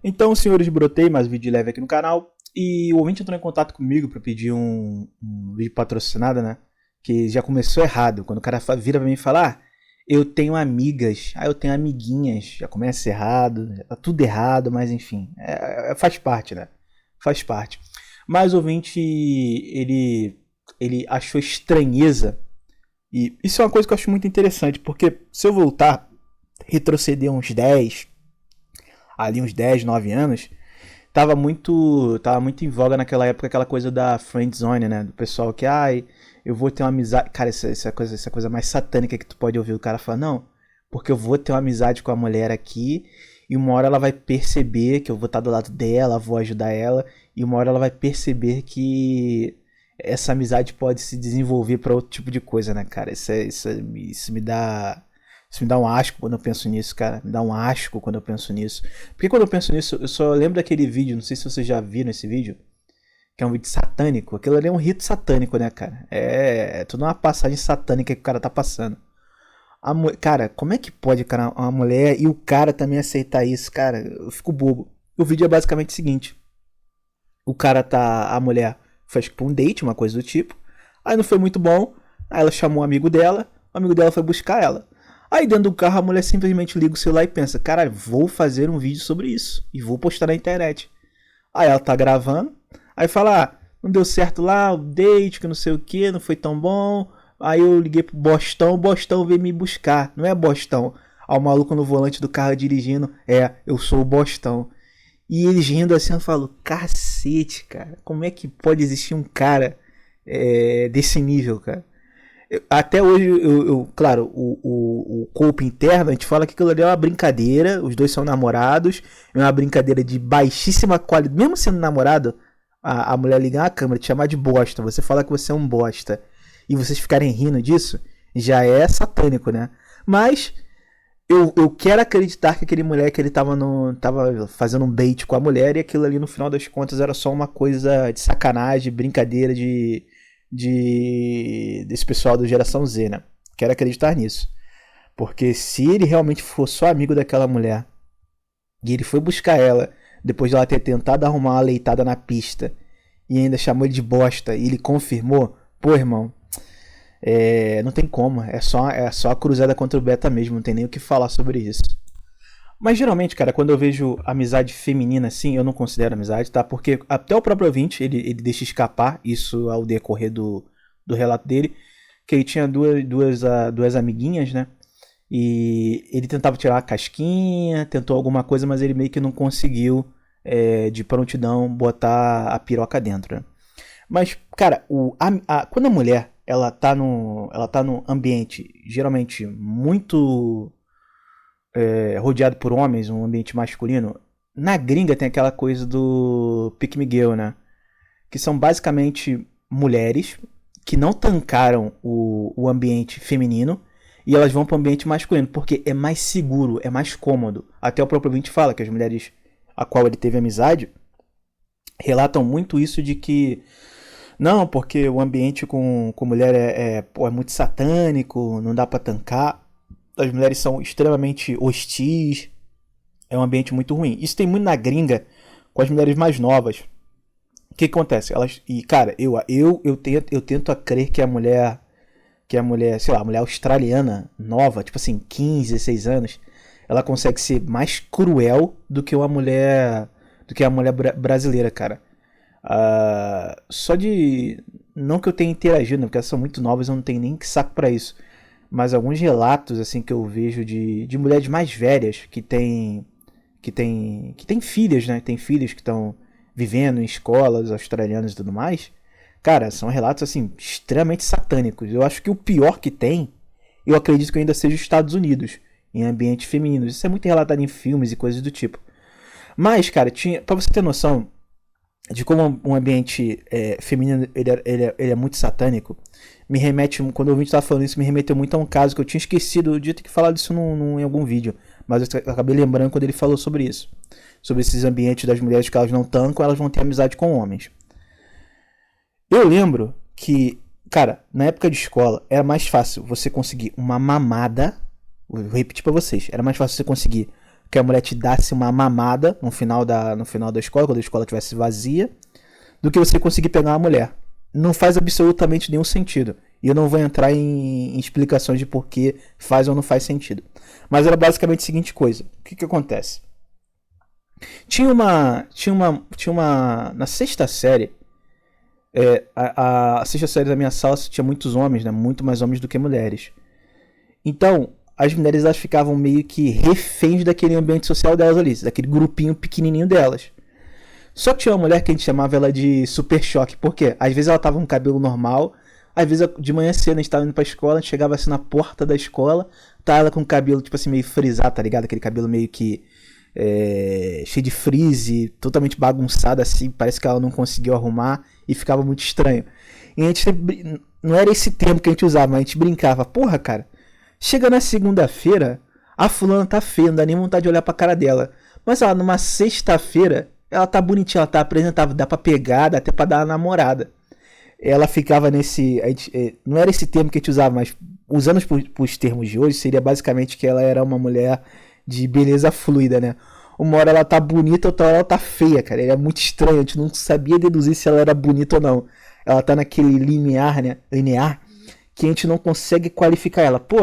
Então, senhores, brotei mais um vídeo leve aqui no canal. E o ouvinte entrou em contato comigo para pedir um vídeo patrocinado, né? Que já começou errado. Quando o cara vira pra mim e fala, eu tenho amigas, eu tenho amiguinhas. Já começa errado, já tá tudo errado, mas enfim. Faz parte, né? Faz parte. Mas o ouvinte, ele achou estranheza. E isso é uma coisa que eu acho muito interessante, porque se eu voltar, retroceder uns 10 9 anos, tava muito em voga naquela época aquela coisa da friend zone, né? Do pessoal que, eu vou ter uma amizade. Cara, essa coisa mais satânica que tu pode ouvir o cara falar, não, porque eu vou ter uma amizade com a mulher aqui, e uma hora ela vai perceber que eu vou estar do lado dela, vou ajudar ela, e uma hora ela vai perceber que essa amizade pode se desenvolver para outro tipo de coisa, né, cara? Isso me dá. Isso me dá um asco quando eu penso nisso, cara. Me dá um asco quando eu penso nisso. Porque quando eu penso nisso, eu só lembro daquele vídeo, não sei se vocês já viram esse vídeo, que é um vídeo satânico. Aquilo ali é um rito satânico, né, cara? É tudo uma passagem satânica que o cara tá passando. Cara, como é que pode, cara, uma mulher e o cara também aceitar isso, cara? Eu fico bobo. O vídeo é basicamente o seguinte: o cara tá. A mulher fez tipo um date, uma coisa do tipo. Aí não foi muito bom. Aí ela chamou um amigo dela. O amigo dela foi buscar ela. Aí dentro do carro a mulher simplesmente liga o celular e pensa: caralho, vou fazer um vídeo sobre isso. E vou postar na internet. Aí ela tá gravando. Aí fala: não deu certo lá, o date, que não sei o que, não foi tão bom. Aí eu liguei pro Bostão, o Bostão veio me buscar. Não é Bostão. Aí o maluco no volante do carro dirigindo: eu sou o Bostão. E eles rindo assim, eu falo: cacete, cara, como é que pode existir um cara desse nível, cara? Até hoje, claro, o corpo interno, a gente fala que aquilo ali é uma brincadeira, os dois são namorados, é uma brincadeira de baixíssima qualidade. Mesmo sendo namorado, a mulher ligar a câmera, te chamar de bosta, você fala que você é um bosta, e vocês ficarem rindo disso, já é satânico, né? Mas eu quero acreditar que aquele moleque ele tava fazendo um bait com a mulher e aquilo ali no final das contas era só uma coisa de sacanagem, brincadeira desse pessoal da geração Z, né? Quero acreditar nisso. Porque se ele realmente for só amigo daquela mulher e ele foi buscar ela depois de ela ter tentado arrumar uma leitada na pista e ainda chamou ele de bosta e ele confirmou, pô, irmão, não tem como, é só a cruzada contra o beta mesmo, não tem nem o que falar sobre isso. Mas geralmente, cara, quando eu vejo amizade feminina assim, eu não considero amizade, tá? Porque até o próprio ouvinte, ele deixa escapar isso ao decorrer do relato dele, que ele tinha duas amiguinhas, né? E ele tentava tirar a casquinha, tentou alguma coisa, mas ele meio que não conseguiu, de prontidão, botar a piroca dentro, né? Mas, cara, quando a mulher ela tá num ambiente geralmente muito rodeado por homens, um ambiente masculino, na gringa tem aquela coisa do Pick Me Girl, né? Que são basicamente mulheres que não tancaram o ambiente feminino e elas vão para o ambiente masculino, porque é mais seguro, é mais cômodo. Até o próprio ouvinte fala que as mulheres a qual ele teve amizade relatam muito isso de que não, porque o ambiente com mulher é muito satânico, não dá pra tancar. As mulheres são extremamente hostis, é um ambiente muito ruim. Isso tem muito na gringa com as mulheres mais novas. O que acontece? Cara, eu tento a crer que a mulher, sei lá, a mulher australiana nova, tipo assim, 15, 16 anos, ela consegue ser mais cruel do que a mulher brasileira, cara. Só de. Não que eu tenha interagido, né, porque elas são muito novas, eu não tenho nem saco pra isso. Mas alguns relatos assim que eu vejo de mulheres mais velhas que tem filhas, né? Tem filhos que estão vivendo em escolas australianas e tudo mais. Cara, são relatos assim extremamente satânicos. Eu acho que o pior que tem, eu acredito que ainda seja os Estados Unidos, em ambientes femininos. Isso é muito relatado em filmes e coisas do tipo. Mas, cara, pra você ter noção de como um ambiente feminino ele é muito satânico, quando o ouvinte estava falando isso, me remeteu muito a um caso que eu tinha esquecido, eu devia ter que falar disso em algum vídeo, mas eu acabei lembrando quando ele falou sobre isso, sobre esses ambientes das mulheres que elas não tancam, elas vão ter amizade com homens. Eu lembro que, cara, na época de escola era mais fácil você conseguir uma mamada, vou repetir pra vocês, era mais fácil você conseguir que a mulher te desse uma mamada no final da escola, quando a escola estivesse vazia, do que você conseguir pegar uma mulher. Não faz absolutamente nenhum sentido. E eu não vou entrar em explicações de por que faz ou não faz sentido. Mas era basicamente a seguinte coisa. O que acontece? Na sexta série, a sexta série da minha sala tinha muitos homens, né? Muito mais homens do que mulheres. Então, as mulheres elas ficavam meio que reféns daquele ambiente social delas ali, daquele grupinho pequenininho delas. Só que tinha uma mulher que a gente chamava ela de super choque. Por quê? Às vezes ela tava com cabelo normal, às vezes de manhã cedo a gente tava indo pra escola, a gente chegava assim na porta da escola, tá ela com o cabelo tipo assim meio frisado, tá ligado? Aquele cabelo meio que cheio de frizz, totalmente bagunçado assim, parece que ela não conseguiu arrumar e ficava muito estranho. E a gente sempre, não era esse termo que a gente usava, mas a gente brincava, porra cara, chega na segunda-feira, a fulana tá feia, não dá nem vontade de olhar pra cara dela. Mas ó, numa sexta-feira, ela tá bonitinha, ela tá apresentável, dá pra pegar, dá até pra dar uma namorada. Ela ficava nesse. Não era esse termo que a gente usava, mas usando os termos de hoje, seria basicamente que ela era uma mulher de beleza fluida, né? Uma hora ela tá bonita, outra hora ela tá feia, cara. É muito estranho, a gente não sabia deduzir se ela era bonita ou não. Ela tá naquele linear, né? Linear, que a gente não consegue qualificar ela. Pô,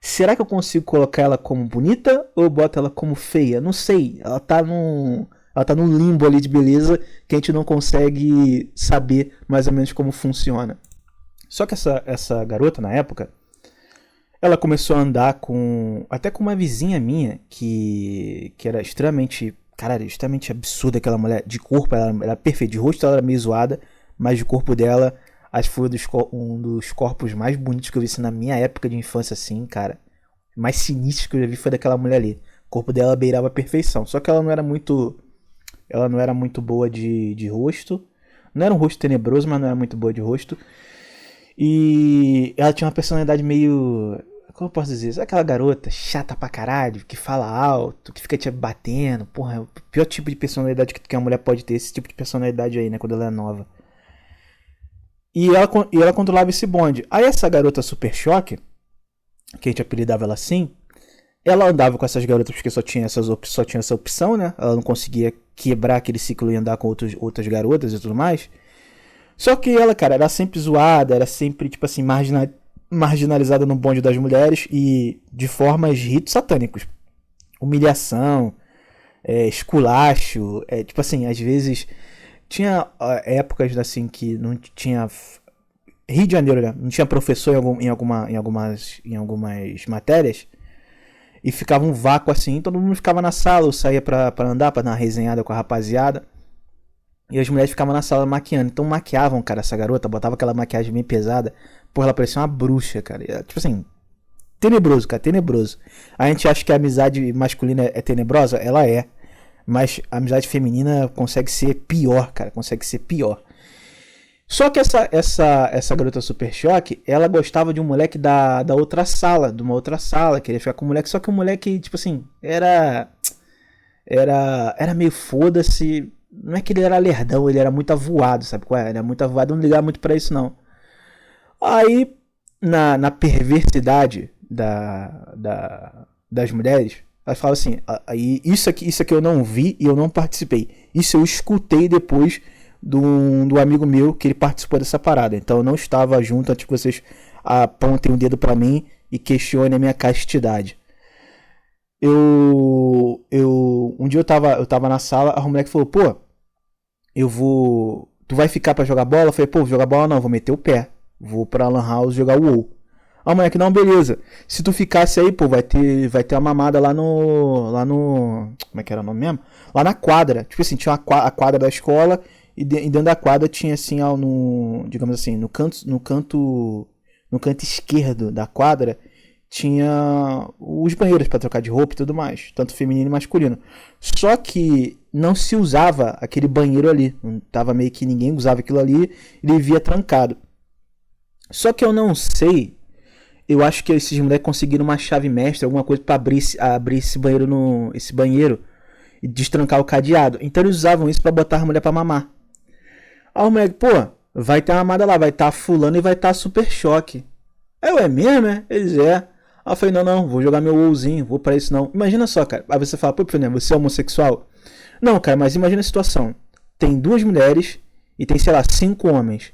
será que eu consigo colocar ela como bonita ou eu boto ela como feia? Não sei. Ela tá num limbo ali de beleza que a gente não consegue saber mais ou menos como funciona. Só que essa garota, na época, ela começou a andar até com uma vizinha minha que era extremamente, cara, era extremamente absurda aquela mulher. De corpo, ela era perfeita. De rosto ela era meio zoada, mas de corpo dela, acho que foi um dos corpos mais bonitos que eu vi assim, na minha época de infância, assim, cara. Mais sinistro que eu já vi foi daquela mulher ali. O corpo dela beirava a perfeição. Só que ela não era muito boa de rosto. Não era um rosto tenebroso, mas não era muito boa de rosto. E ela tinha uma personalidade meio... Como eu posso dizer? Sabe aquela garota chata pra caralho, que fala alto, que fica te batendo? Porra, é o pior tipo de personalidade que uma mulher pode ter. Esse tipo de personalidade aí, né? Quando ela é nova. E ela controlava esse bonde. Aí essa garota super choque, que a gente apelidava ela assim, ela andava com essas garotas porque só tinha essa opção, né? Ela não conseguia quebrar aquele ciclo e andar com outras garotas e tudo mais. Só que ela, cara, era sempre zoada, era sempre, tipo assim, marginalizada no bonde das mulheres e de formas ritos satânicos. Humilhação, esculacho, tipo assim, às vezes... Tinha épocas assim que não tinha... Rio de Janeiro, né? Não tinha professor em algumas matérias. E ficava um vácuo assim, todo mundo ficava na sala, eu saía pra andar, pra dar uma resenhada com a rapaziada. E as mulheres ficavam na sala maquiando. Então maquiavam, cara, essa garota, botava aquela maquiagem bem pesada. Porra, ela parecia uma bruxa, cara. Tipo assim, tenebroso, cara, tenebroso. A gente acha que a amizade masculina é tenebrosa? Ela é. Mas a amizade feminina consegue ser pior, cara, consegue ser pior. Só que essa garota super choque, ela gostava de um moleque de uma outra sala, queria ficar com o moleque, só que o moleque, tipo assim, era meio foda-se, não é que ele era lerdão, ele era muito avoado, sabe qual é? Ele era muito avoado, eu não ligava muito pra isso não. Aí, na perversidade das mulheres, elas falavam assim, isso aqui eu não vi e eu não participei, isso eu escutei depois do amigo meu que ele participou dessa parada. Então eu não estava junto antes que vocês apontem o dedo pra mim e questionem a minha castidade. Um dia eu tava na sala, a moleque falou, pô, tu vai ficar pra jogar bola? Eu falei, pô, vou jogar bola não, vou meter o pé. Vou pra Lan House jogar o WoW. A moleque, não, beleza. Se tu ficasse aí, pô, vai ter uma mamada lá no... Como é que era o nome mesmo? Lá na quadra. Tipo assim, tinha a quadra da escola e dentro da quadra tinha assim, digamos assim, no canto esquerdo da quadra tinha os banheiros pra trocar de roupa e tudo mais, tanto feminino e masculino. Só que não se usava aquele banheiro ali. Tava meio que ninguém usava aquilo ali, ele via trancado. Só que eu não sei, eu acho que esses moleques conseguiram uma chave mestra, alguma coisa pra abrir esse banheiro e destrancar o cadeado. Então eles usavam isso pra botar a mulher pra mamar. Aí o moleque, pô, vai ter uma mamada lá, vai estar fulano e vai estar super choque. É mesmo, é? Eles Aí eu falei, não, não, vou jogar meu WoWzinho, vou pra isso não. Imagina só, cara. Aí você fala, pô, Fernando, você é homossexual? Não, cara, mas imagina a situação. Tem duas mulheres e tem, sei lá, 5 homens.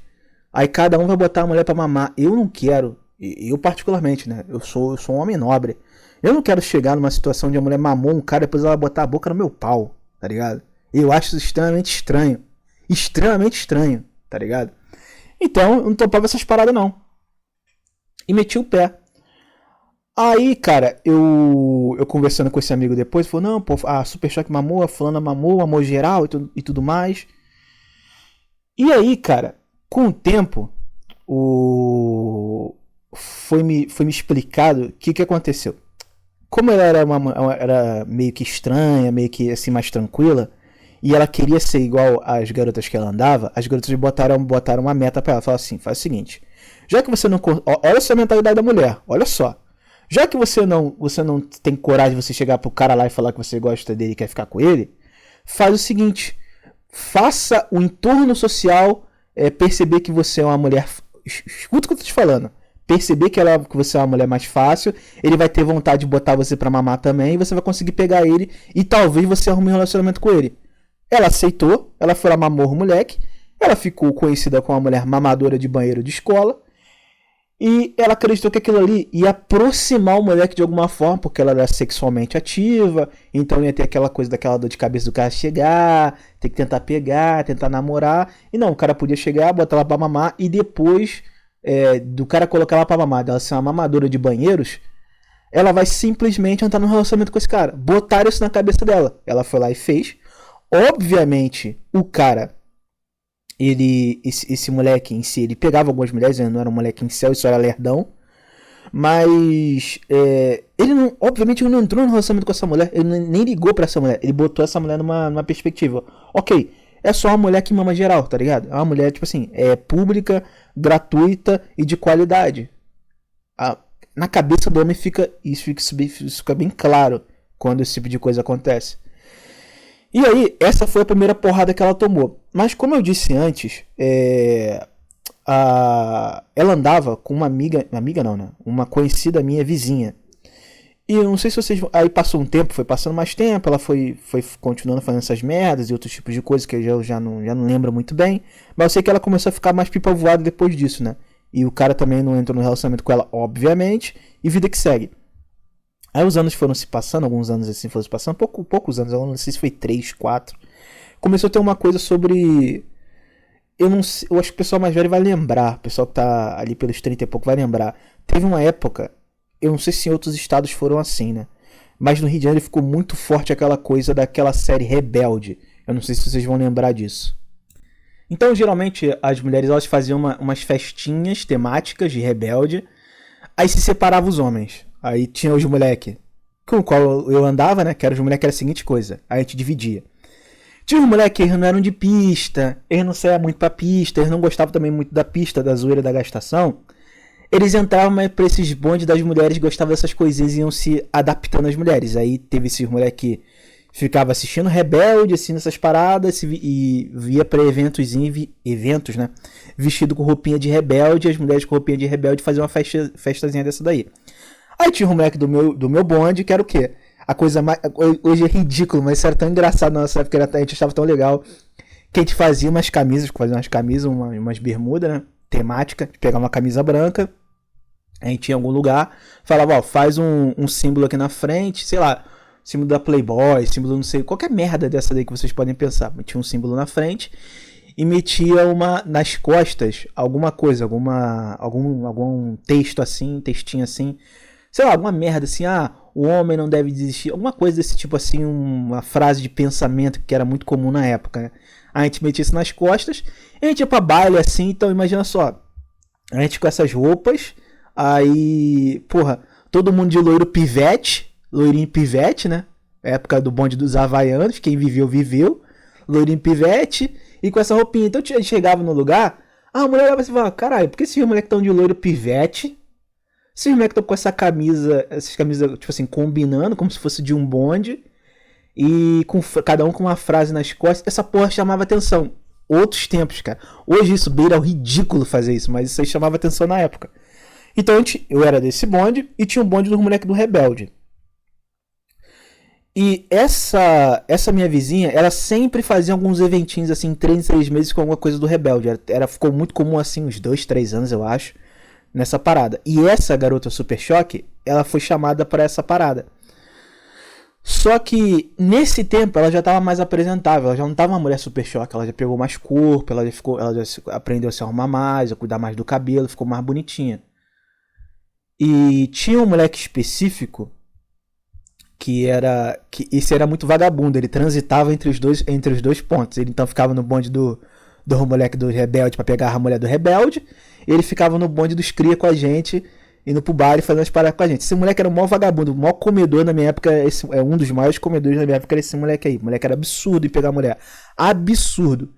Aí cada um vai botar a mulher pra mamar. Eu não quero, eu particularmente, né? Eu sou um homem nobre. Eu não quero chegar numa situação onde a mulher mamou um cara e depois ela vai botar a boca no meu pau, tá ligado? Eu acho isso extremamente estranho. Extremamente estranho, tá ligado? Então, eu não topava essas paradas não. E meti o pé. Aí, cara, eu conversando com esse amigo depois, falou, não, pô, a Super Choque mamou, a fulana mamou, mamou geral e tudo mais. E aí, cara, com o tempo, o... foi me explicado o que aconteceu. Como ela era meio que estranha, meio que assim, mais tranquila, e ela queria ser igual às garotas que ela andava, as garotas botaram uma meta pra ela. Falaram assim, faz o seguinte, já que você não... Olha só a mentalidade da mulher, olha só. Já que você não tem coragem de você chegar pro cara lá e falar que você gosta dele e quer ficar com ele, faz o seguinte, faça o entorno social perceber que você é uma mulher... Escuta o que eu tô te falando. Perceber que você é uma mulher mais fácil, ele vai ter vontade de botar você pra mamar também, e você vai conseguir pegar ele, e talvez você arrume um relacionamento com ele. Ela aceitou, ela foi lá, mamou o moleque, ela ficou conhecida como uma mulher mamadora de banheiro de escola, e ela acreditou que aquilo ali ia aproximar o moleque de alguma forma, porque ela era sexualmente ativa, então ia ter aquela coisa daquela dor de cabeça do cara chegar, ter que tentar pegar, tentar namorar. E não, o cara podia chegar, botar ela pra mamar, e depois do cara colocar ela pra mamar, dela ser uma mamadora de banheiros, ela vai simplesmente entrar num relacionamento com esse cara. Botaram isso na cabeça dela. Ela foi lá e fez. Obviamente, o cara... esse moleque em si, ele pegava algumas mulheres, ele não era um moleque em céu, isso era lerdão. Mas ele não, obviamente ele não entrou no relacionamento com essa mulher, ele nem ligou pra essa mulher, ele botou essa mulher numa perspectiva. Ok, é só uma mulher que mama geral, tá ligado? É uma mulher, tipo assim, pública, gratuita e de qualidade. Na cabeça do homem isso fica bem claro quando esse tipo de coisa acontece. E aí, essa foi a primeira porrada que ela tomou. Mas como eu disse antes, ela andava com uma amiga não, né? Uma conhecida minha vizinha. E eu não sei se vocês... Aí passou um tempo, foi passando mais tempo, ela foi continuando fazendo essas merdas e outros tipos de coisas que eu já não lembro muito bem. Mas eu sei que ela começou a ficar mais pipa voada depois disso, né? E o cara também não entrou no relacionamento com ela, obviamente. E vida que segue. Aí os anos foram se passando, alguns anos assim foram se passando, poucos anos, eu não sei se foi 3, 4. Começou a ter uma coisa sobre... Eu acho que o pessoal mais velho vai lembrar, o pessoal que tá ali pelos 30 e pouco vai lembrar. Teve uma época, eu não sei se em outros estados foram assim, né? Mas no Rio de Janeiro ficou muito forte aquela coisa daquela série Rebelde. Eu não sei se vocês vão lembrar disso. Então, geralmente, as mulheres elas faziam umas festinhas temáticas de Rebelde, aí se separavam os homens. Aí tinha os moleque com o qual eu andava, né? Que era os moleque, era a seguinte coisa. Aí a gente dividia. Tinha os moleque que eles não eram de pista, eles não saiam muito pra pista, eles não gostavam também muito da pista, da zoeira, da gastação. Eles entravam mais pra esses bondes das mulheres, gostavam dessas coisinhas e iam se adaptando às mulheres. Aí teve esses moleque que ficava assistindo Rebelde, assim, nessas paradas, e via pra eventos, né? Vestido com roupinha de Rebelde, as mulheres com roupinha de Rebelde faziam uma festazinha dessa daí. Aí tinha um moleque do meu bonde, que era o quê? A coisa mais... Hoje é ridículo, mas isso era tão engraçado na nossa época, a gente achava tão legal, que a gente fazia umas camisas, umas bermudas, né? Temática, de pegar uma camisa branca, a gente ia em algum lugar, falava, ó, faz um símbolo aqui na frente, sei lá, símbolo da Playboy, símbolo não sei, qualquer merda dessa daí que vocês podem pensar. Metia um símbolo na frente e metia nas costas alguma coisa, algum texto assim, textinho assim, sei lá, alguma merda assim, o homem não deve desistir, alguma coisa desse tipo assim, uma frase de pensamento que era muito comum na época, né? A gente metia isso nas costas, e a gente ia pra baile assim, então imagina só, a gente com essas roupas, aí, porra, todo mundo de loirinho pivete, né? Época do bonde dos havaianos, quem viveu, loirinho pivete, e com essa roupinha. Então a gente chegava no lugar, a mulher olhava assim e falava, caralho, por que esses moleques estão de loiro pivete? Esses moleques estão com essas camisas, tipo assim, combinando, como se fosse de um bonde, e com cada um com uma frase nas costas. Essa porra chamava atenção. Outros tempos, cara. Hoje isso beira o ridículo fazer isso, mas isso aí chamava atenção na época. Então eu era desse bonde e tinha um bonde dos moleques do Rebelde. E essa minha vizinha, ela sempre fazia alguns eventinhos assim, 3 em 3 meses com alguma coisa do Rebelde. Ficou muito comum assim, uns 2, 3 anos eu acho, nessa parada. E essa garota Super Choque, ela foi chamada para essa parada. Só que nesse tempo ela já estava mais apresentável, ela já não estava uma mulher super choque, ela já pegou mais corpo, ela já aprendeu a se arrumar mais, a cuidar mais do cabelo, ficou mais bonitinha. E tinha um moleque específico que esse era muito vagabundo, ele transitava entre os dois pontos. Ele então ficava no bonde do moleque do Rebelde para pegar a mulher do Rebelde, e ele ficava no bonde dos cria com a gente, indo pro bar e fazendo as paradas com a gente. Esse moleque era o maior vagabundo, o maior comedor na minha época, é um dos maiores comedores na minha época, era esse moleque aí. O moleque era absurdo em pegar a mulher. Absurdo.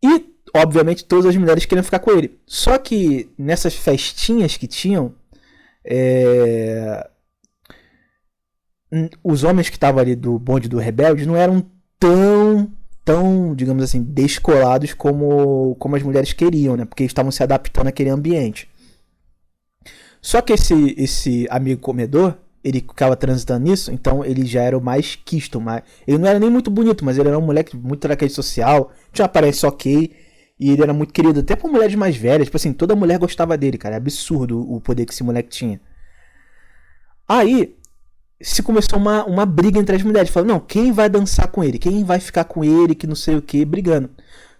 E, obviamente, todas as mulheres queriam ficar com ele. Só que nessas festinhas que tinham, os homens que estavam ali do bonde do Rebelde não eram tão, digamos assim, descolados como as mulheres queriam, né? Porque eles estavam se adaptando àquele ambiente. Só que esse amigo comedor, ele ficava transitando nisso, então ele já era o mais quisto. Ele não era nem muito bonito, mas ele era um moleque muito da rede social, tinha uma aparência ok, e ele era muito querido, até por mulheres mais velhas. Tipo assim, toda mulher gostava dele, cara. É absurdo o poder que esse moleque tinha. Aí se começou uma briga entre as mulheres. Falando, não, quem vai dançar com ele? Quem vai ficar com ele? Que não sei o que, brigando.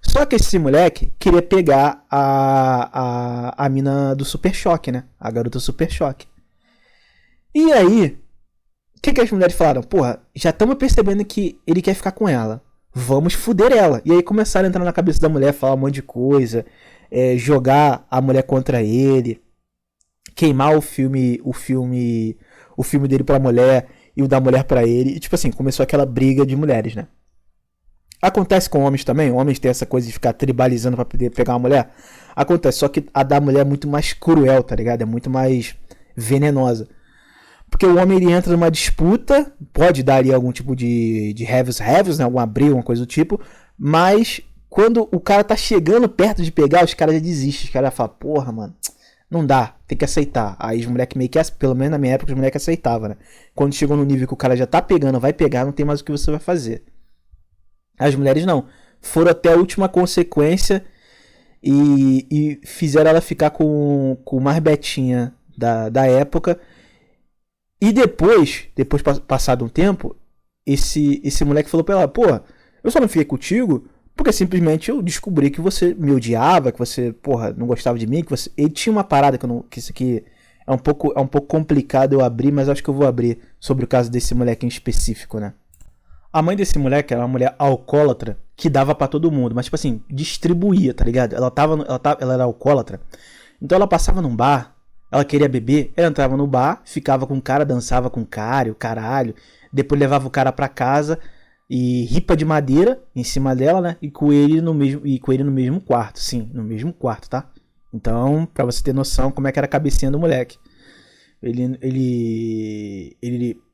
Só que esse moleque queria pegar a mina do Super Choque, né? A garota Super Choque. E aí, o que as mulheres falaram? Porra, já estamos percebendo que ele quer ficar com ela. Vamos foder ela. E aí começaram a entrar na cabeça da mulher, falar um monte de coisa, jogar a mulher contra ele, queimar o filme dele pra mulher e o da mulher pra ele. E tipo assim, começou aquela briga de mulheres, né? Acontece com homens também. Homens têm essa coisa de ficar tribalizando pra poder pegar uma mulher. Acontece, só que a da mulher é muito mais cruel, tá ligado? É muito mais venenosa. Porque o homem ele entra numa disputa, pode dar ali algum tipo de heavies, né? Alguma briga, alguma coisa do tipo. Mas quando o cara tá chegando perto de pegar, os caras já desistem. Os caras falam, porra, mano, não dá, tem que aceitar. Aí os moleques meio que, pelo menos na minha época, os moleques aceitavam, né? Quando chegou no nível que o cara já tá pegando, vai pegar, não tem mais o que você vai fazer. As mulheres não. Foram até a última consequência e fizeram ela ficar com o mais betinha da época. E depois passado um tempo, esse moleque falou pra ela, pô, eu só não fiquei contigo porque simplesmente eu descobri que você me odiava, que você, porra, não gostava de mim, que você... Ele tinha uma parada que isso aqui é um pouco complicado eu abrir, mas acho que eu vou abrir sobre o caso desse moleque em específico, né? A mãe desse moleque era uma mulher alcoólatra que dava pra todo mundo, mas tipo assim, distribuía, tá ligado? Ela era alcoólatra, então ela passava num bar, ela queria beber, ela entrava no bar, ficava com o cara, dançava com o cara, o caralho, depois levava o cara pra casa e ripa de madeira em cima dela, né? E com ele no mesmo quarto, sim, no mesmo quarto, tá? Então, pra você ter noção como é que era a cabecinha do moleque. Ele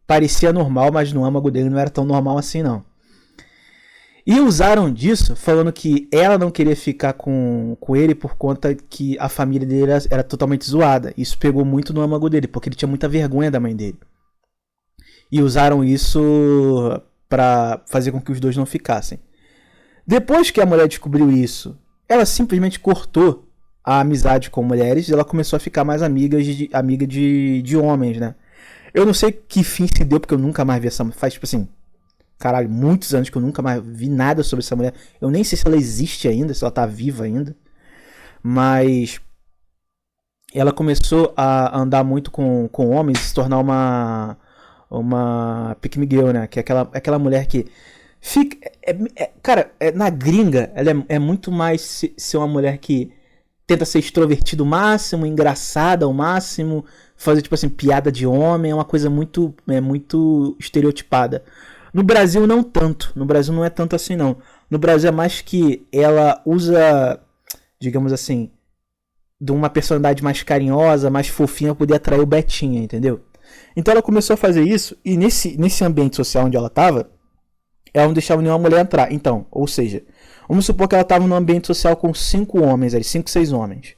parecia normal, mas no âmago dele não era tão normal assim, não. E usaram disso, falando que ela não queria ficar com ele por conta que a família dele era totalmente zoada. Isso pegou muito no âmago dele, porque ele tinha muita vergonha da mãe dele. E usaram isso pra fazer com que os dois não ficassem. Depois que a mulher descobriu isso, ela simplesmente cortou a amizade com mulheres e ela começou a ficar mais amiga de homens, né? Eu não sei que fim se deu, porque eu nunca mais vi essa mulher. Faz, tipo assim, caralho, muitos anos que eu nunca mais vi nada sobre essa mulher. Eu nem sei se ela existe ainda, se ela tá viva ainda. Mas ela começou a andar muito com homens, se tornar uma pick me girl, né? Que é aquela mulher que fica... cara, na gringa, ela é muito mais ser uma mulher que tenta ser extrovertida o máximo, engraçada ao máximo, fazer, tipo assim, piada de homem, é uma coisa muito estereotipada. No Brasil não tanto, no Brasil não é tanto assim não. No Brasil é mais que ela usa, digamos assim, de uma personalidade mais carinhosa, mais fofinha, pra poder atrair o Betinha, entendeu? Então ela começou a fazer isso, e nesse ambiente social onde ela tava, ela não deixava nenhuma mulher entrar. Então, ou seja, vamos supor que ela tava num ambiente social com 5 homens, 5, 6 homens.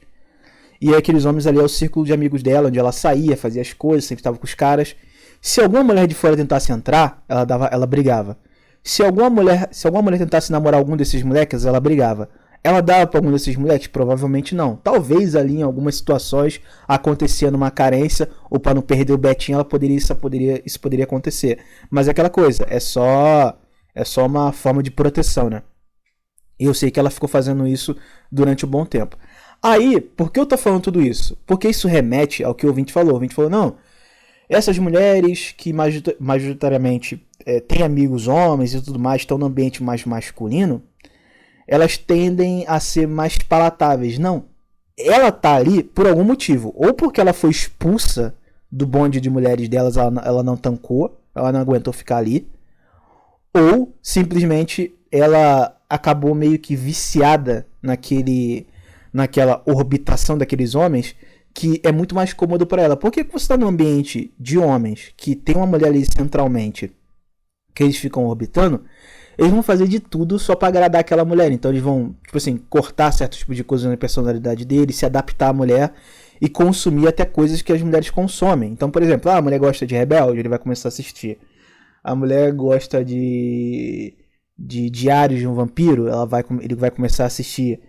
E aí aqueles homens ali é o círculo de amigos dela, onde ela saía, fazia as coisas, sempre estava com os caras. Se alguma mulher de fora tentasse entrar, ela brigava. Se alguma mulher tentasse namorar algum desses moleques, ela brigava. Ela dava pra algum desses moleques? Provavelmente não. Talvez ali em algumas situações acontecia numa carência ou para não perder o Betinho, isso poderia acontecer. Mas é aquela coisa, é só uma forma de proteção, né? E eu sei que ela ficou fazendo isso durante um bom tempo. Aí, por que eu tô falando tudo isso? Porque isso remete ao que o ouvinte falou. O ouvinte falou, não, essas mulheres que majoritariamente têm amigos homens e tudo mais, estão no ambiente mais masculino, elas tendem a ser mais palatáveis. Não, ela tá ali por algum motivo. Ou porque ela foi expulsa do bonde de mulheres delas, ela não tancou, ela não aguentou ficar ali. Ou simplesmente ela acabou meio que viciada naquela orbitação daqueles homens, que é muito mais cômodo para ela. Por que você está num ambiente de homens que tem uma mulher ali centralmente, que eles ficam orbitando? Eles vão fazer de tudo só pra agradar aquela mulher. Então eles vão, tipo assim, cortar certos tipos de coisas na personalidade dele, se adaptar à mulher e consumir até coisas que as mulheres consomem. Então, por exemplo, a mulher gosta de Rebelde, ele vai começar a assistir. A mulher gosta de Diários de um Vampiro, ele vai começar a assistir.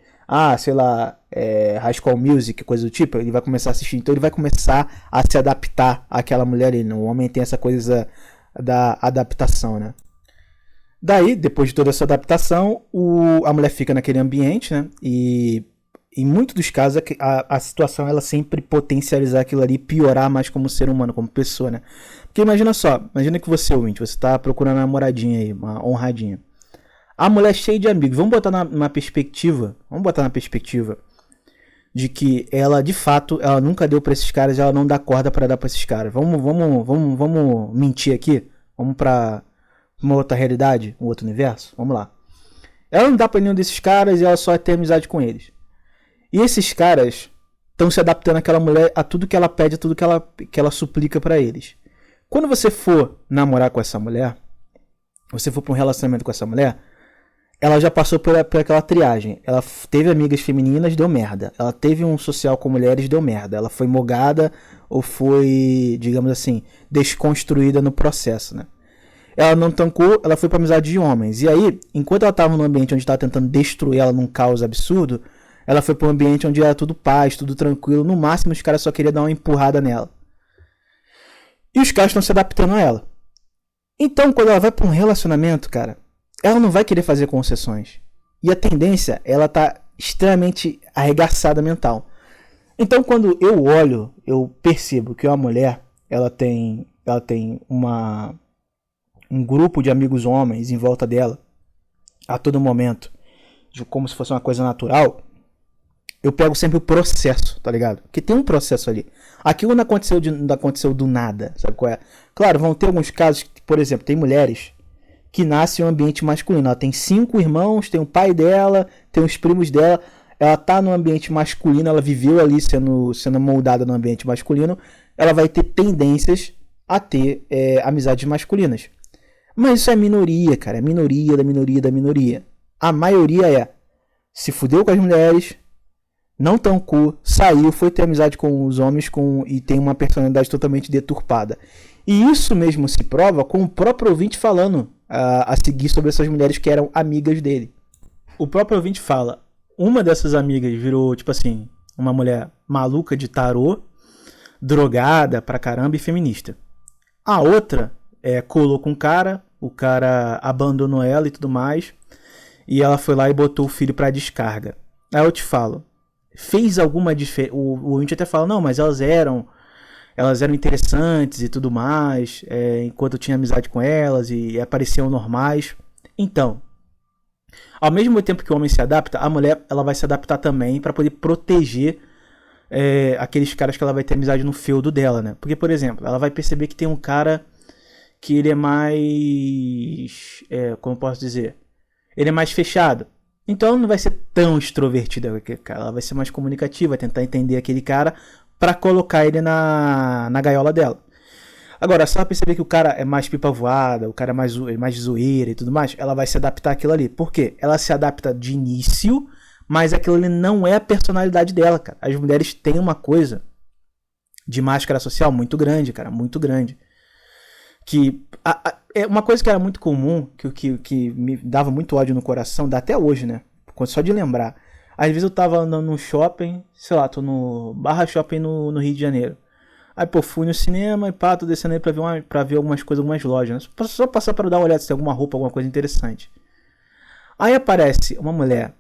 Sei lá, High School Music, coisa do tipo, ele vai começar a assistir. Então ele vai começar a se adaptar àquela mulher. O homem tem essa coisa da adaptação, né? Daí, depois de toda essa adaptação, a mulher fica naquele ambiente, né? E em muitos dos casos, a situação ela sempre potencializar aquilo ali, piorar mais como ser humano, como pessoa, né? Porque imagina só, imagina que você, ouvinte, você tá procurando uma namoradinha aí, uma honradinha. A mulher é cheia de amigos. Vamos botar na perspectiva de que ela, de fato, ela nunca deu pra esses caras, ela não dá corda pra dar pra esses caras. Vamos mentir aqui? Vamos pra uma outra realidade, um outro universo? Vamos lá. Ela não dá pra nenhum desses caras e ela só tem amizade com eles. E esses caras estão se adaptando àquela mulher, a tudo que ela pede, a tudo que ela suplica pra eles. Quando você for namorar com essa mulher, você for pra um relacionamento com essa mulher, ela já passou por aquela triagem. Ela teve amigas femininas, deu merda. Ela teve um social com mulheres, deu merda. Ela foi mogada ou foi, digamos assim, desconstruída no processo, né? Ela não tancou, ela foi pra amizade de homens. E aí, enquanto ela tava num ambiente onde tava tentando destruir ela num caos absurdo, ela foi pra um ambiente onde era tudo paz, tudo tranquilo. No máximo, os caras só queriam dar uma empurrada nela. E os caras estão se adaptando a ela. Então, quando ela vai pra um relacionamento, cara, ela não vai querer fazer concessões. E a tendência, ela tá extremamente arregaçada mental. Então, quando eu olho, eu percebo que uma mulher, ela tem um grupo de amigos homens em volta dela, a todo momento, como se fosse uma coisa natural, eu pego sempre o processo, tá ligado? Porque tem um processo ali. Aquilo não aconteceu do nada, sabe qual é? Claro, vão ter alguns casos, por exemplo, tem mulheres que nascem em um ambiente masculino. Ela tem 5 irmãos, tem o pai dela, tem os primos dela. Ela tá no ambiente masculino, ela viveu ali sendo moldada no ambiente masculino. Ela vai ter tendências a ter amizades masculinas. Mas isso é minoria, cara. É minoria da minoria da minoria. A maioria se fudeu com as mulheres, não tancou, saiu, foi ter amizade com os homens e tem uma personalidade totalmente deturpada. E isso mesmo se prova com o próprio ouvinte falando a seguir sobre essas mulheres que eram amigas dele. O próprio ouvinte fala, uma dessas amigas virou, tipo assim, uma mulher maluca de tarô, drogada pra caramba e feminista. A outra colou com o cara abandonou ela e tudo mais, e ela foi lá e botou o filho pra descarga. Aí eu te falo, fez alguma diferença? O ouvinte até fala, não, mas elas eram interessantes e tudo mais, enquanto eu tinha amizade com elas e apareciam normais. Então, ao mesmo tempo que o homem se adapta, a mulher ela vai se adaptar também para poder proteger aqueles caras que ela vai ter amizade no feudo dela, né? Porque, por exemplo, ela vai perceber que tem um cara que ele é mais... como eu posso dizer? Ele é mais fechado. Então ela não vai ser tão extrovertida com aquele cara. Ela vai ser mais comunicativa, vai tentar entender aquele cara pra colocar ele na gaiola dela. Agora, se ela perceber que o cara é mais pipa voada, o cara é mais zoeira e tudo mais, ela vai se adaptar àquilo ali. Por quê? Ela se adapta de início, Mas aquilo ali não é a personalidade dela, cara. As mulheres têm uma coisa de máscara social muito grande, cara, muito grande. Que é uma coisa que era muito comum, que me dava muito ódio no coração, dá até hoje, né? Só de lembrar. Às vezes eu tava andando no shopping, sei lá, tô no Barra Shopping no Rio de Janeiro. Aí, pô, fui no cinema e pá, tô descendo aí pra ver algumas coisas, algumas lojas, né? Só passar pra dar uma olhada se tem alguma roupa, alguma coisa interessante. Aí aparece uma mulher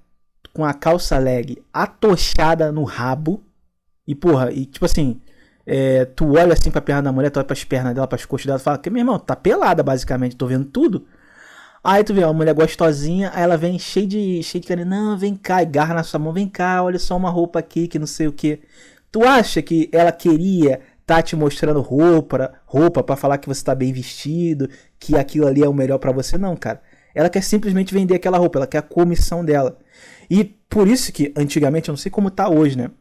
com a calça leg atochada no rabo. E, porra, e tipo assim, tu olha assim pra perna da mulher, tu olha pras pernas dela, pras coxas dela, tu fala que, meu irmão, tá pelada basicamente, tô vendo tudo. Aí tu vê uma mulher gostosinha, aí ela vem cheia de carinho, não, vem cá, e garra na sua mão, vem cá, olha só uma roupa aqui, que não sei o que. Tu acha que ela queria tá te mostrando roupa para falar que você tá bem vestido, que aquilo ali é o melhor para você? Não, cara. Ela quer simplesmente vender aquela roupa, ela quer a comissão dela. E por isso que antigamente, eu não sei como tá hoje, né?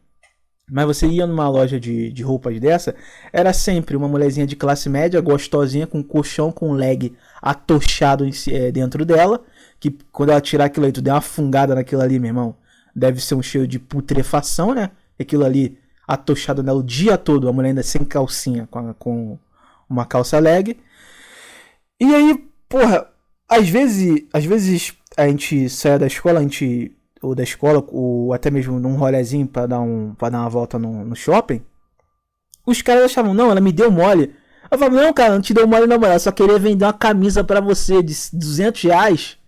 Mas você ia numa loja de roupas dessa, era sempre uma mulherzinha de classe média, gostosinha, com colchão, com leg atochado dentro dela, que quando ela tirar aquilo aí, tu der uma fungada naquilo ali, meu irmão, deve ser um cheiro de putrefação, né? Aquilo ali atochado nela o dia todo, a mulher ainda sem calcinha, com uma calça leg. E aí, porra, às vezes a gente sai da escola, ou até mesmo num rolezinho pra dar uma volta no shopping, os caras achavam, não, ela me deu mole. Eu falava, não, cara, não te deu mole não, mano, ela só queria vender uma camisa pra você de R$ 200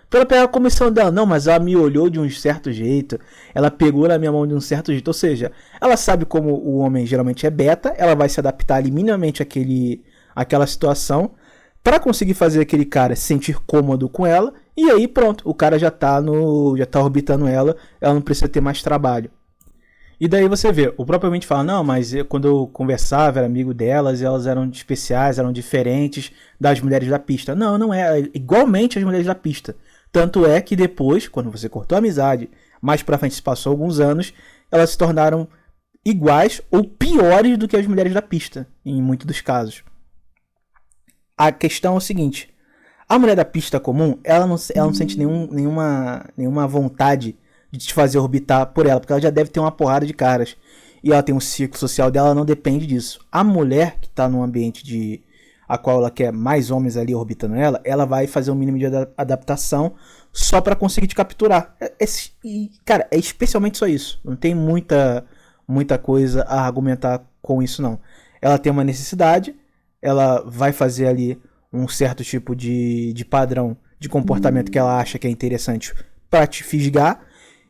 pra ela pegar a comissão dela. Não, mas ela me olhou de um certo jeito, ela pegou na minha mão de um certo jeito, ou seja, ela sabe como o homem geralmente é beta, ela vai se adaptar ali minimamente àquela situação, para conseguir fazer aquele cara se sentir cômodo com ela, e aí pronto, o cara já tá orbitando ela não precisa ter mais trabalho. E daí você vê, o propriamente fala, não, mas quando eu conversava, era amigo delas, elas eram especiais, eram diferentes das mulheres da pista. Não, não é, igualmente as mulheres da pista. Tanto é que depois, quando você cortou a amizade, mais pra frente se passou alguns anos, elas se tornaram iguais ou piores do que as mulheres da pista, em muitos dos casos. A questão é o seguinte, a mulher da pista comum, ela não sente nenhuma vontade de te fazer orbitar por ela, porque ela já deve ter uma porrada de caras. E ela tem um ciclo social dela, ela não depende disso. A mulher que está num ambiente a qual ela quer mais homens ali orbitando ela vai fazer um mínimo de adaptação só para conseguir te capturar. Cara, é especialmente só isso. Não tem muita coisa a argumentar com isso, não. Ela tem uma necessidade, ela vai fazer ali um certo tipo de padrão de comportamento que ela acha que é interessante para te fisgar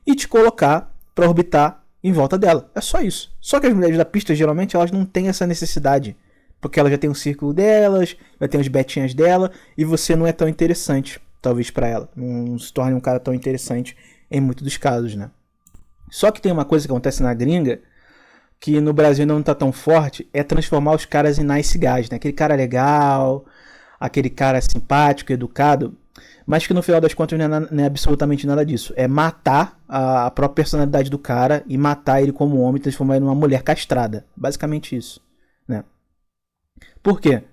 e te colocar para orbitar em volta dela. É só isso. Só que as mulheres da pista, geralmente, elas não têm essa necessidade. Porque ela já tem um círculo delas, já tem os betinhas dela, e você não é tão interessante, talvez, para ela. Não se torne um cara tão interessante em muitos dos casos, né? Só que tem uma coisa que acontece na gringa, que no Brasil ainda não tá tão forte, é transformar os caras em nice guys, né? Aquele cara legal, aquele cara simpático, educado, mas que no final das contas não é absolutamente nada disso. É matar a própria personalidade do cara e matar ele como homem e transformar ele numa mulher castrada. Basicamente isso, né? Por quê?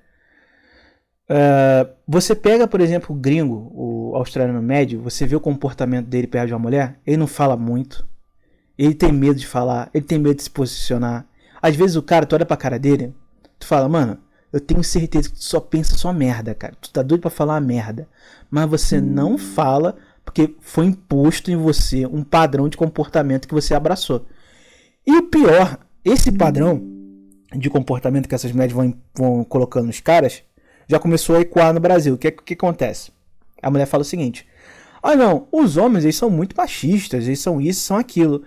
Você pega, por exemplo, o gringo, o australiano médio, você vê o comportamento dele perto de uma mulher, ele não fala muito, ele tem medo de falar, ele tem medo de se posicionar. Às vezes o cara, tu olha pra cara dele, tu fala, mano, eu tenho certeza que tu só pensa só merda, cara. Tu tá doido pra falar uma merda. Mas você não fala porque foi imposto em você um padrão de comportamento que você abraçou. E o pior, esse padrão de comportamento que essas mulheres vão colocando nos caras já começou a ecoar no Brasil. O que acontece? A mulher fala o seguinte: ah não, os homens eles são muito machistas, eles são isso, são aquilo.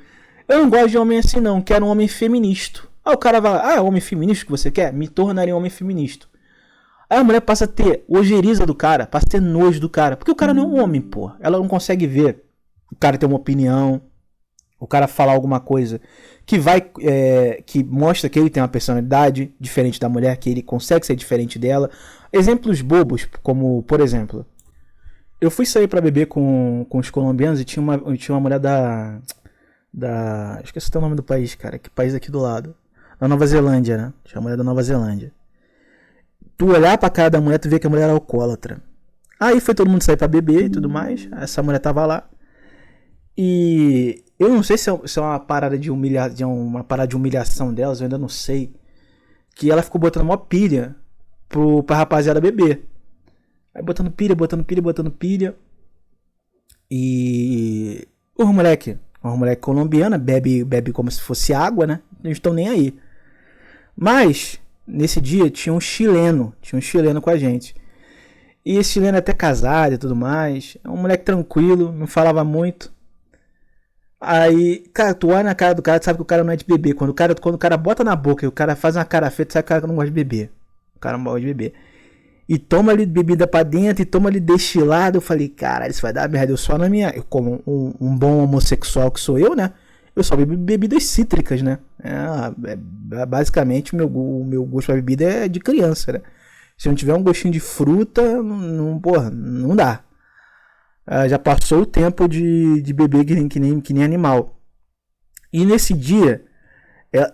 Eu não gosto de homem assim não, quero um homem feminista. Aí o cara vai, é homem feminista que você quer? Me tornaria um homem feminista. Aí a mulher passa a ter ojeriza do cara, passa a ter nojo do cara. Porque o cara não é um homem, pô. Ela não consegue ver o cara ter uma opinião, o cara falar alguma coisa que mostra que ele tem uma personalidade diferente da mulher, que ele consegue ser diferente dela. Exemplos bobos, como, por exemplo, eu fui sair pra beber com os colombianos e tinha uma mulher esqueci até o nome do país, cara. Que país aqui do lado? Da Nova Zelândia, né? Tinha uma mulher da Nova Zelândia. Tu olhar pra cara da mulher, tu vê que a mulher era alcoólatra. Aí foi todo mundo sair pra beber e tudo mais. Essa mulher tava lá. E Eu não sei se é uma parada uma parada de humilhação delas, eu ainda não sei. Que ela ficou botando mó pilha pra rapaziada beber. Aí botando pilha, botando pilha, botando pilha. E os moleque colombiana, bebe como se fosse água, né? Não estão nem aí. Mas, nesse dia, tinha um chileno com a gente. E esse chileno é até casado e tudo mais. É um moleque tranquilo, não falava muito. Aí, cara, tu olha na cara do cara, tu sabe que o cara não é de beber. Quando o cara bota na boca e o cara faz uma cara feia, tu sabe que o cara não gosta de beber. O cara não gosta de beber. E toma ali bebida pra dentro, e toma ali destilado. Eu falei, caralho, isso vai dar merda. Eu só na minha. Eu, como um bom homossexual que sou eu, né? Eu só bebo bebidas cítricas, né? Basicamente, o meu gosto pra bebida é de criança, né? Se não tiver um gostinho de fruta, porra, não dá. Já passou o tempo de beber que nem animal. E nesse dia,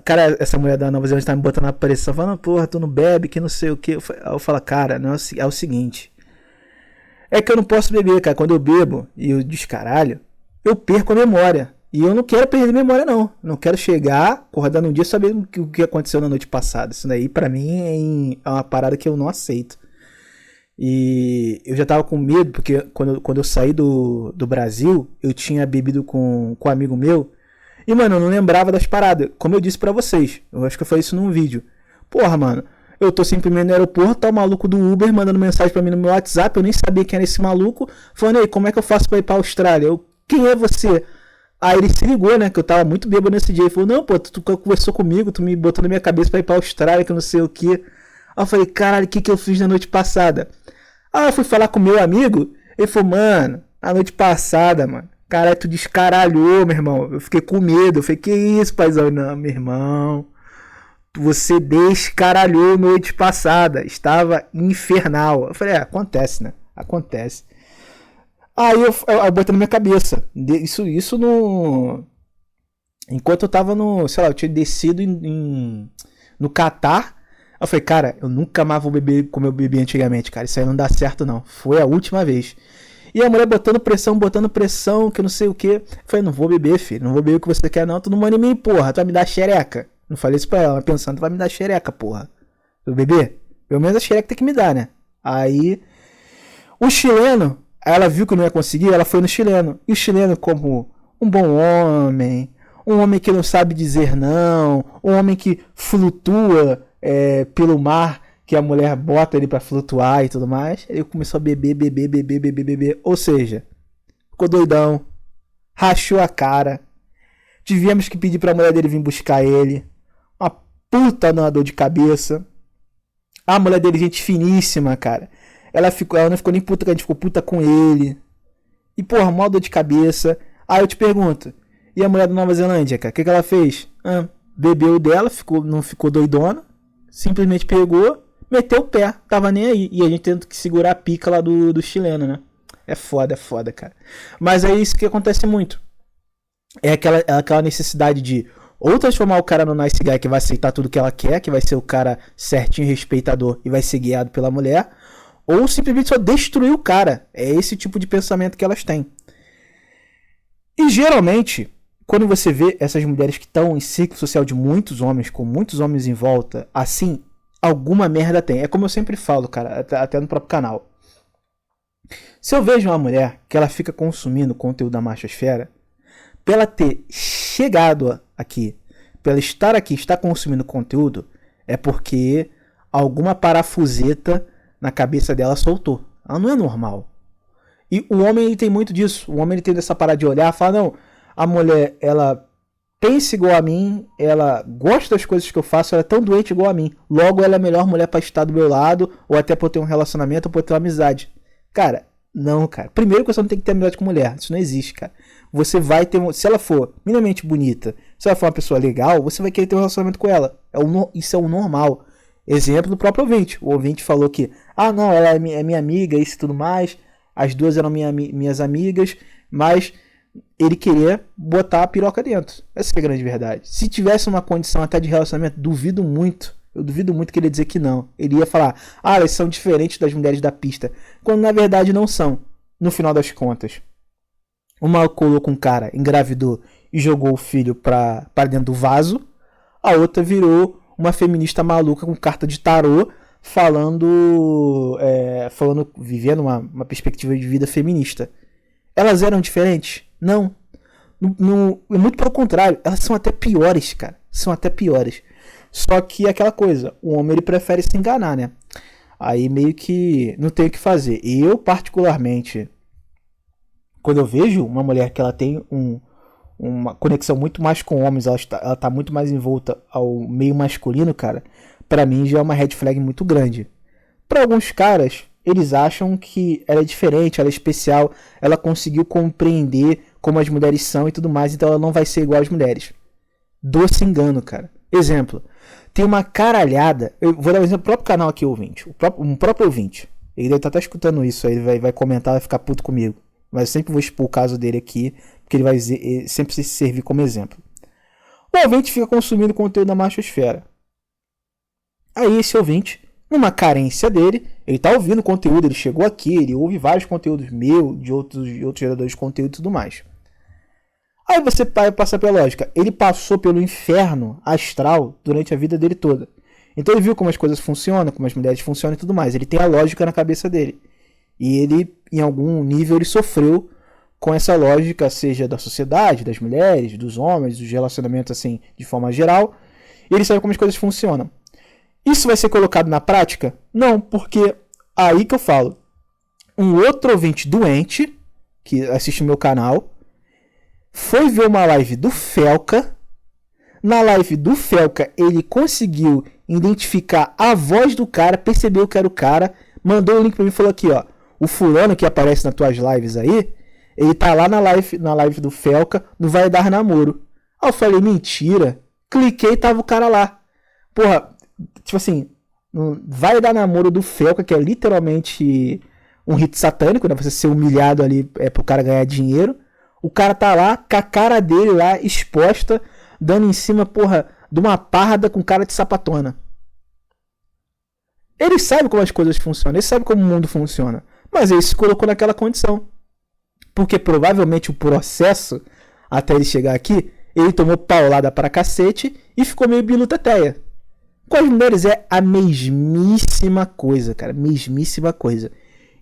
cara, essa mulher da Nova Zelândia tá me botando na pressão, falando, porra, tu não bebe, que não sei o que. Eu falo, cara, não é o seguinte. É que eu não posso beber, cara. Quando eu bebo e eu descaralho, eu perco a memória. E eu não quero perder a memória, não. Não quero chegar, acordar num dia sabendo o que aconteceu na noite passada. Isso daí, pra mim, é uma parada que eu não aceito. E eu já tava com medo, porque quando eu saí do Brasil, eu tinha bebido com um amigo meu. E, mano, eu não lembrava das paradas. Como eu disse pra vocês, eu acho que eu falei isso num vídeo. Porra, mano, eu tô simplesmente no aeroporto, tá o maluco do Uber mandando mensagem pra mim no meu WhatsApp. Eu nem sabia quem era esse maluco. Falando, aí, como é que eu faço pra ir pra Austrália? Quem é você? Aí ele se ligou, né, que eu tava muito bêbado nesse dia. Ele falou, não, pô, tu conversou comigo, tu me botou na minha cabeça pra ir pra Austrália, que eu não sei o que. Aí eu falei, caralho, o que eu fiz na noite passada? Aí eu fui falar com meu amigo, ele falou, mano, a noite passada, mano, caralho, tu descaralhou, meu irmão. Eu fiquei com medo, eu falei, que isso, paizão? Não, meu irmão, você descaralhou noite passada, estava infernal. Eu falei, acontece, né, acontece. Aí eu botei na minha cabeça, isso no... Enquanto eu tava no, sei lá, eu tinha descido no Catar. Eu falei, cara, eu nunca mais vou beber como eu bebi antigamente, cara. Isso aí não dá certo, não. Foi a última vez. E a mulher botando pressão, que eu não sei o que. Eu falei, não vou beber, filho. Não vou beber o que você quer, não. Tu não manda em mim, porra. Tu vai me dar xereca. Não falei isso pra ela, mas pensando, tu vai me dar xereca, porra. Tu beber? Pelo menos a xereca tem que me dar, né? Aí, o chileno, ela viu que eu não ia conseguir, ela foi no chileno. E o chileno, como um bom homem, um homem que não sabe dizer não, um homem que flutua pelo mar, que a mulher bota ele pra flutuar e tudo mais. Ele começou a beber. Ou seja, ficou doidão, rachou a cara. Tivemos que pedir pra mulher dele vir buscar ele. Uma puta dor de cabeça. A mulher dele, gente finíssima, cara. Ela não ficou nem puta, a gente ficou puta com ele. E porra, mó dor de cabeça. Aí eu te pergunto, e a mulher da Nova Zelândia, cara? O que ela fez? Bebeu dela, não ficou doidona. Simplesmente pegou, meteu o pé, tava nem aí. E a gente tendo que segurar a pica lá do chileno, né? É foda, cara. Mas é isso que acontece muito. É aquela necessidade de ou transformar o cara no nice guy que vai aceitar tudo que ela quer, que vai ser o cara certinho, respeitador e vai ser guiado pela mulher, ou simplesmente só destruir o cara. É esse tipo de pensamento que elas têm. E geralmente, quando você vê essas mulheres que estão em ciclo social de muitos homens, com muitos homens em volta, assim, alguma merda tem. É como eu sempre falo, cara, até no próprio canal. Se eu vejo uma mulher que ela fica consumindo conteúdo da machosfera, pra ela ter chegado aqui, pra ela estar aqui, estar consumindo conteúdo, é porque alguma parafuseta na cabeça dela soltou. Ela não é normal. E o homem, ele tem muito disso. O homem, ele tem dessa parada de olhar e falar, não, a mulher, ela pensa igual a mim, ela gosta das coisas que eu faço, ela é tão doente igual a mim. Logo, ela é a melhor mulher pra estar do meu lado, ou até pra eu ter um relacionamento, ou pra eu ter uma amizade. Cara, não, cara. Primeiro que você não tem que ter amizade com mulher. Isso não existe, cara. Você vai ter... Se ela for minimamente bonita, se ela for uma pessoa legal, você vai querer ter um relacionamento com ela. Isso é o normal. Exemplo do próprio ouvinte. O ouvinte falou que, não, ela é minha amiga, isso e tudo mais. As duas eram minhas amigas, mas ele queria botar a piroca dentro. Essa é a grande verdade. Se tivesse uma condição até de relacionamento, eu duvido muito que ele ia dizer que não. Ele ia falar, elas são diferentes das mulheres da pista. Quando na verdade não são, no final das contas. O maluco colocou um cara, engravidou e jogou o filho pra dentro do vaso. A outra virou uma feminista maluca com carta de tarô, vivendo uma perspectiva de vida feminista. Elas eram diferentes? Não. Muito pelo contrário, elas são até piores, cara. São até piores. Só que é aquela coisa, o homem ele prefere se enganar, né? Aí meio que não tem o que fazer. Eu, particularmente, quando eu vejo uma mulher que ela tem uma conexão muito mais com homens, ela tá muito mais envolta ao meio masculino, cara, pra mim já é uma red flag muito grande. Pra alguns caras, eles acham que ela é diferente, ela é especial, ela conseguiu compreender como as mulheres são e tudo mais, então ela não vai ser igual às mulheres. Doce engano, cara. Exemplo, tem uma caralhada, eu vou dar um exemplo do próprio canal aqui, ouvinte, um próprio ouvinte, ele deve estar até escutando isso, aí ele vai comentar, vai ficar puto comigo, mas eu sempre vou expor o caso dele aqui, porque ele vai sempre se servir como exemplo. O ouvinte fica consumindo conteúdo da machosfera. Aí esse ouvinte, numa carência dele, ele tá ouvindo conteúdo, ele chegou aqui, ele ouve vários conteúdos meu, de outros geradores de conteúdo e tudo mais. Aí você passa pela lógica, ele passou pelo inferno astral durante a vida dele toda. Então ele viu como as coisas funcionam, como as mulheres funcionam e tudo mais. Ele tem a lógica na cabeça dele. E ele, em algum nível, ele sofreu com essa lógica, seja da sociedade, das mulheres, dos homens, dos relacionamentos assim, de forma geral. E ele sabe como as coisas funcionam. Isso vai ser colocado na prática? Não, porque aí que eu falo. Um outro ouvinte doente, que assiste o meu canal, foi ver uma live do Felca. Na live do Felca, ele conseguiu identificar a voz do cara, percebeu que era o cara, mandou o link pra mim e falou aqui, ó, o fulano que aparece nas tuas lives aí, ele tá lá na live do Felca, não vai dar namoro. Aí eu falei, mentira. Cliquei e tava o cara lá. Porra, tipo assim, vai dar namoro do Felca, que é literalmente um rito satânico, né? Você ser humilhado ali pro cara ganhar dinheiro. O cara tá lá, com a cara dele lá exposta, dando em cima, porra, de uma parda com cara de sapatona. Ele sabe como as coisas funcionam, ele sabe como o mundo funciona. Mas ele se colocou naquela condição. Porque provavelmente o processo, até ele chegar aqui, ele tomou paulada pra cacete e ficou meio biluteteia. Com as mulheres é a mesmíssima coisa, cara. Mesmíssima coisa.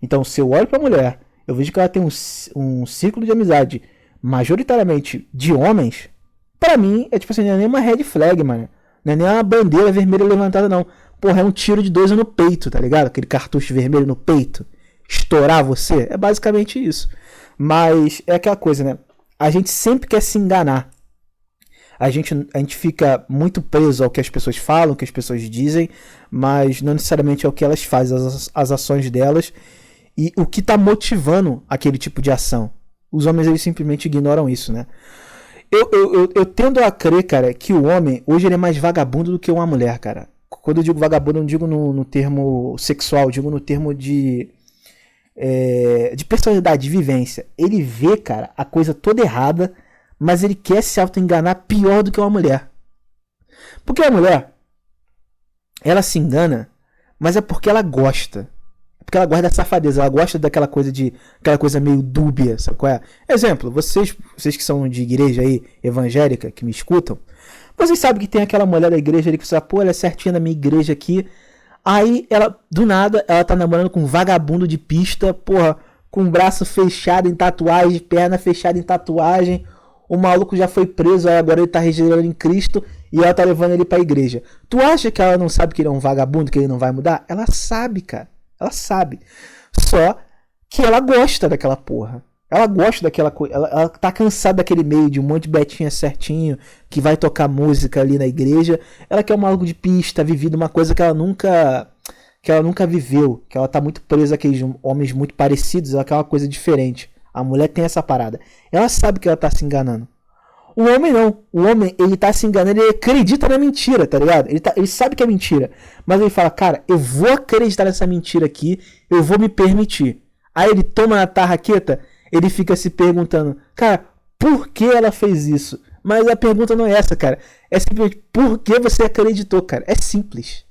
Então, se eu olho pra mulher, eu vejo que ela tem um círculo de amizade majoritariamente de homens, pra mim, é tipo assim, não é nem uma red flag, mano. Não é nem uma bandeira vermelha levantada, não. Porra, é um tiro de 12 no peito, tá ligado? Aquele cartucho vermelho no peito. Estourar você. É basicamente isso. Mas é aquela coisa, né? A gente sempre quer se enganar. A gente fica muito preso ao que as pessoas falam, ao que as pessoas dizem, mas não necessariamente ao que elas fazem, as ações delas e o que está motivando aquele tipo de ação. Os homens eles simplesmente ignoram isso, né? Eu tendo a crer, cara, que o homem hoje ele é mais vagabundo do que uma mulher, cara. Quando eu digo vagabundo, eu não digo no termo sexual, eu digo no termo de personalidade, de vivência. Ele vê, cara, a coisa toda errada, mas ele quer se auto-enganar pior do que uma mulher. Porque a mulher, ela se engana, mas é porque ela gosta. É porque ela gosta da safadeza, ela gosta daquela coisa aquela coisa meio dúbia, sabe qual é? Exemplo, vocês que são de igreja aí, evangélica, que me escutam, vocês sabem que tem aquela mulher da igreja ali que você fala, pô, ela é certinha na minha igreja aqui. Aí, ela, do nada, ela tá namorando com um vagabundo de pista, porra, com o braço fechado em tatuagem, perna fechada em tatuagem. O maluco já foi preso, agora ele tá regenerando em Cristo e ela tá levando ele pra igreja. Tu acha que ela não sabe que ele é um vagabundo, que ele não vai mudar? Ela sabe, cara. Ela sabe. Só que ela gosta daquela porra. Ela gosta daquela coisa. Ela tá cansada daquele meio de um monte de betinha certinho que vai tocar música ali na igreja. Ela quer um maluco de pista, vivido uma coisa que ela nunca viveu. Que ela tá muito presa àqueles homens muito parecidos. Ela quer uma coisa diferente. A mulher tem essa parada. Ela sabe que ela tá se enganando. O homem não. O homem, ele tá se enganando, ele acredita na mentira, tá ligado? Ele sabe que é mentira. Mas ele fala, cara, eu vou acreditar nessa mentira aqui, eu vou me permitir. Aí ele toma na tarraqueta, ele fica se perguntando, cara, por que ela fez isso? Mas a pergunta não é essa, cara. É simplesmente, por que você acreditou, cara? É simples.